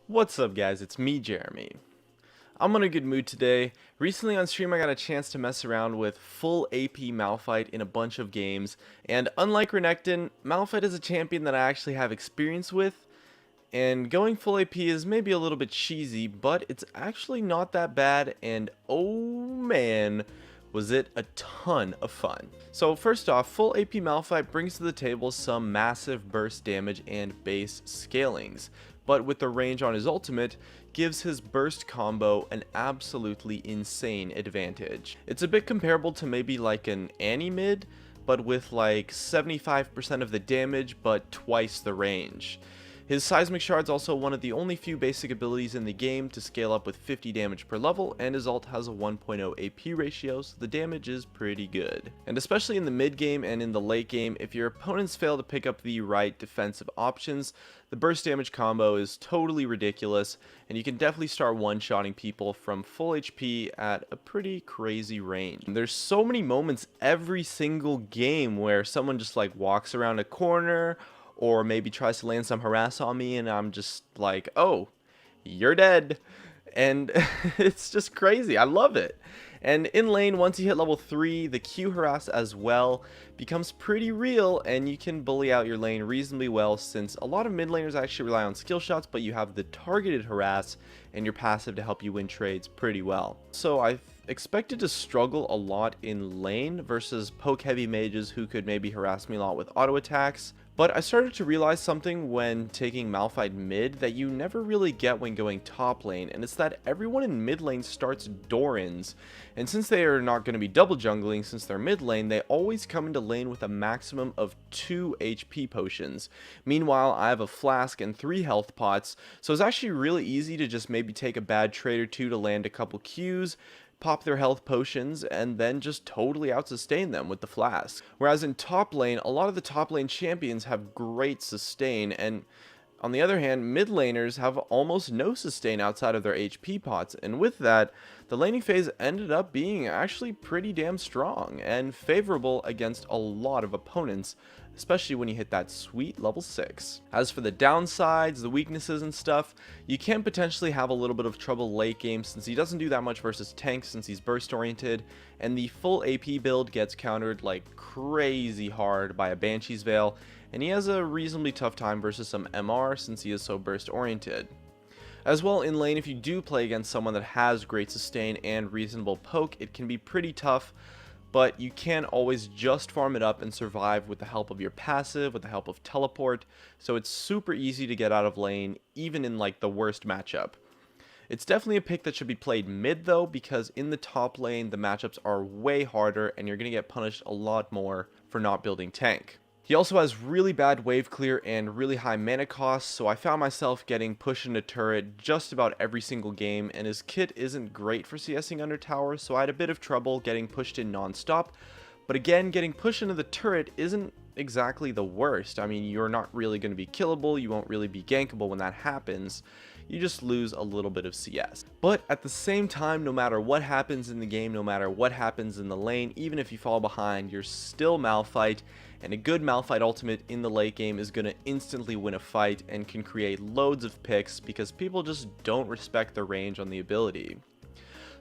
What's up guys, it's me Jeremy. I'm in a good mood today. Recently on stream I got a chance to mess around with full AP Malphite in a bunch of games, and unlike Renekton, Malphite is a champion that I actually have experience with, and going full AP is maybe a little bit cheesy, but it's actually not that bad, and oh man, was it a ton of fun. So first off, full AP Malphite brings to the table some massive burst damage and base scalings, but with the range on his ultimate, gives his burst combo an absolutely insane advantage. It's a bit comparable to maybe like an Annie mid, but with like 75% of the damage but twice the range. His Seismic Shard's also one of the only few basic abilities in the game to scale up with 50 damage per level, and his ult has a 1.0 AP ratio, so the damage is pretty good. And especially in the mid game and in the late game, if your opponents fail to pick up the right defensive options, the burst damage combo is totally ridiculous, and you can definitely start one-shotting people from full HP at a pretty crazy range. And there's so many moments every single game where someone just like walks around a corner, or maybe tries to land some harass on me, and I'm just like, oh, you're dead. And it's just crazy. I love it. And in lane, once you hit level 3, the Q harass as well becomes pretty real, and you can bully out your lane reasonably well, since a lot of mid laners actually rely on skill shots, but you have the targeted harass and your passive to help you win trades pretty well. So I expected to struggle a lot in lane versus poke heavy mages who could maybe harass me a lot with auto attacks. But I started to realize something when taking Malphite mid that you never really get when going top lane, and it's that everyone in mid lane starts Dorans, and since they are not going to be double jungling since they're mid lane, they always come into lane with a maximum of 2 HP potions. Meanwhile, I have a flask and 3 health pots, so it's actually really easy to just maybe take a bad trade or two to land a couple Qs, pop their health potions, and then just totally out-sustain them with the flask. Whereas in top lane, a lot of the top lane champions have great sustain, and on the other hand, mid laners have almost no sustain outside of their HP pots, and with that, the laning phase ended up being actually pretty damn strong and favorable against a lot of opponents, especially when you hit that sweet level 6. As for the downsides, the weaknesses and stuff, you can potentially have a little bit of trouble late game since he doesn't do that much versus tanks since he's burst oriented, and the full AP build gets countered like crazy hard by a Banshee's Veil, and he has a reasonably tough time versus some MR since he is so burst oriented. As well, in lane, if you do play against someone that has great sustain and reasonable poke, it can be pretty tough, but you can always just farm it up and survive with the help of your passive, with the help of teleport, so it's super easy to get out of lane, even in like the worst matchup. It's definitely a pick that should be played mid though, because in the top lane, the matchups are way harder, and you're going to get punished a lot more for not building tank. He also has really bad wave clear and really high mana costs, so I found myself getting pushed into turret just about every single game, and his kit isn't great for CSing under tower, so I had a bit of trouble getting pushed in non-stop. But again, getting pushed into the turret isn't exactly the worst. I mean, you're not really going to be killable, you won't really be gankable when that happens. You just lose a little bit of CS. But at the same time, no matter what happens in the game, no matter what happens in the lane, even if you fall behind, you're still Malphite, and a good Malphite ultimate in the late game is going to instantly win a fight and can create loads of picks because people just don't respect the range on the ability.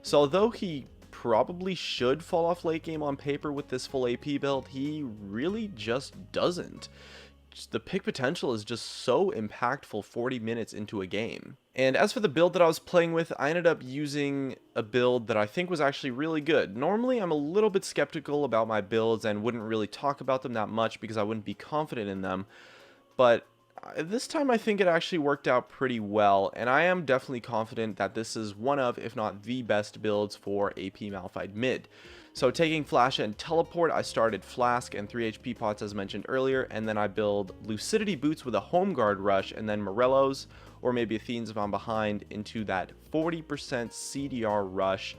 So although he probably should fall off late game on paper with this full AP build, he really just doesn't. The pick potential is just so impactful 40 minutes into a game. And as for the build that I was playing with, I ended up using a build that I think was actually really good. Normally I'm a little bit skeptical about my builds and wouldn't really talk about them that much because I wouldn't be confident in them, but this time I think it actually worked out pretty well, and I am definitely confident that this is one of, if not the best builds for AP Malphite mid. So taking Flash and Teleport, I started Flask and 3 HP pots as mentioned earlier, and then I build Lucidity Boots with a Home Guard Rush, and then Morellos, or maybe Athenes if I'm behind, into that 40% CDR Rush.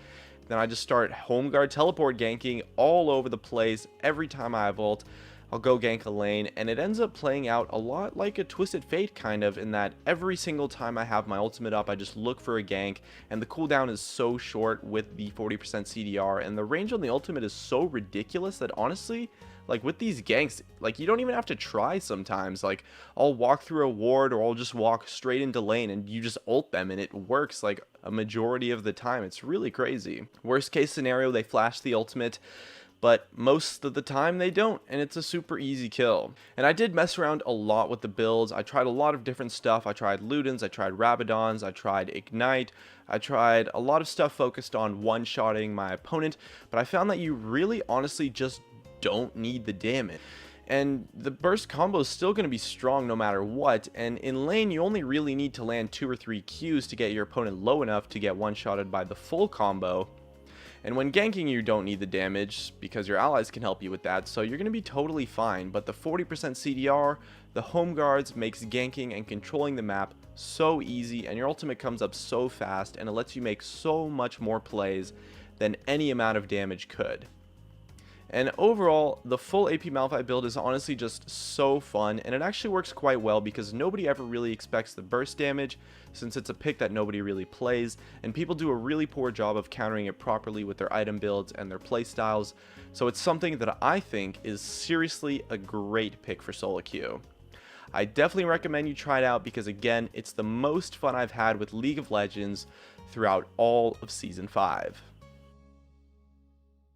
Then I just start Home Guard Teleport ganking all over the place every time I have ult. I'll go gank a lane, and it ends up playing out a lot like a Twisted Fate kind of, in that every single time I have my ultimate up, I just look for a gank, and the cooldown is so short with the 40% CDR, and the range on the ultimate is so ridiculous that honestly, like with these ganks, like you don't even have to try sometimes. Like I'll walk through a ward or I'll just walk straight into lane and you just ult them and it works like a majority of the time. It's really crazy. Worst case scenario, they flash the ultimate, but most of the time they don't, and it's a super easy kill. And I did mess around a lot with the builds. I tried a lot of different stuff. I tried Ludens, I tried Rabadons, I tried Ignite, I tried a lot of stuff focused on one-shotting my opponent, but I found that you really honestly just don't need the damage. And the burst combo is still going to be strong no matter what, and in lane you only really need to land 2 or 3 Qs to get your opponent low enough to get one-shotted by the full combo. And when ganking, you don't need the damage because your allies can help you with that, so you're going to be totally fine. But the 40% CDR, the home guards, makes ganking and controlling the map so easy, and your ultimate comes up so fast, and it lets you make so much more plays than any amount of damage could. And overall, the full AP Malphite build is honestly just so fun, and it actually works quite well because nobody ever really expects the burst damage, since it's a pick that nobody really plays, and people do a really poor job of countering it properly with their item builds and their playstyles, so it's something that I think is seriously a great pick for solo queue. I definitely recommend you try it out because again, it's the most fun I've had with League of Legends throughout all of Season 5.